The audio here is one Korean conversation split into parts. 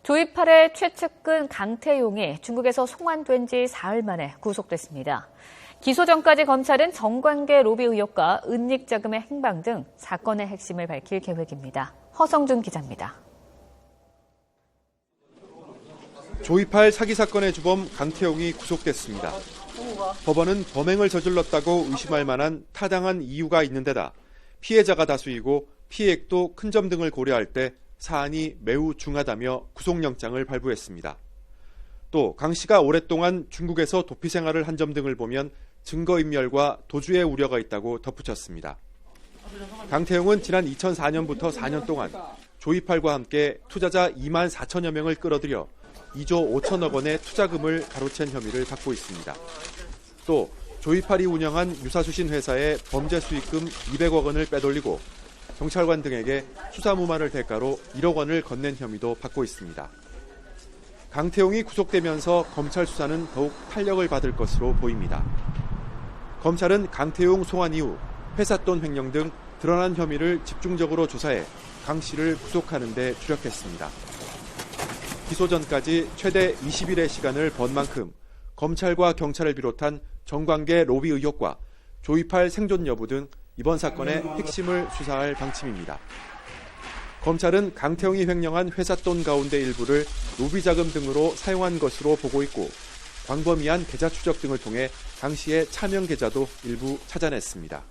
조이팔의 최측근 강태용이 중국에서 송환된 지 사흘 만에 구속됐습니다. 기소 전까지 검찰은 정관계 로비 의혹과 은닉 자금의 행방 등 사건의 핵심을 밝힐 계획입니다. 허성준 기자입니다. 조이팔 사기 사건의 주범 강태용이 구속됐습니다. 법원은 범행을 저질렀다고 의심할 만한 타당한 이유가 있는 데다 피해자가 다수이고 피해액도 큰 점 등을 고려할 때 사안이 매우 중하다며 구속영장을 발부했습니다. 또 강 씨가 오랫동안 중국에서 도피 생활을 한 점 등을 보면 증거인멸과 도주의 우려가 있다고 덧붙였습니다. 강태용은 지난 2004년부터 4년 동안 조이팔과 함께 투자자 2만 4천여 명을 끌어들여 2조 5천억 원의 투자금을 가로챈 혐의를 받고 있습니다. 또 조이팔이 운영한 유사수신 회사의 범죄 수익금 200억 원을 빼돌리고 경찰관 등에게 수사무마를 대가로 1억 원을 건넨 혐의도 받고 있습니다. 강태용이 구속되면서 검찰 수사는 더욱 탄력을 받을 것으로 보입니다. 검찰은 강태용 송환 이후 회삿돈 횡령 등 드러난 혐의를 집중적으로 조사해 강 씨를 구속하는 데 주력했습니다. 기소 전까지 최대 20일의 시간을 번 만큼 검찰과 경찰을 비롯한 정관계 로비 의혹과 조이팔 생존 여부 등 이번 사건의 핵심을 수사할 방침입니다. 검찰은 강태용이 횡령한 회삿돈 가운데 일부를 로비 자금 등으로 사용한 것으로 보고 있고 광범위한 계좌 추적 등을 통해 강 씨의 차명 계좌도 일부 찾아냈습니다.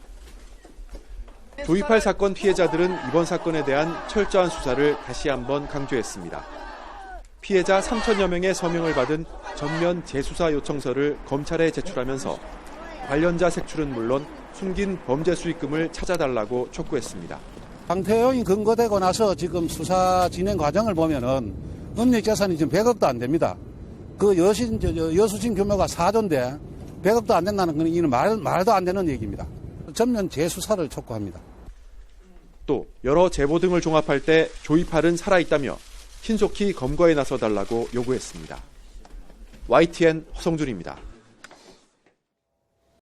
조이팔 사건 피해자들은 이번 사건에 대한 철저한 수사를 다시 한번 강조했습니다. 피해자 3천여 명의 서명을 받은 전면 재수사 요청서를 검찰에 제출하면서 관련자 색출은 물론 숨긴 범죄 수익금을 찾아달라고 촉구했습니다. 강태용이 검거되고 나서 지금 수사 진행 과정을 보면은 은닉 재산이 지금 100억도 안 됩니다. 그 여수진 규모가 4조인데 100억도 안 된다는 건 이는 말도 안 되는 얘기입니다. 전면 재수사를 촉구합니다. 또 여러 제보 등을 종합할 때 조이팔은 살아있다며 신속히 검거에 나서달라고 요구했습니다. YTN 허성준입니다.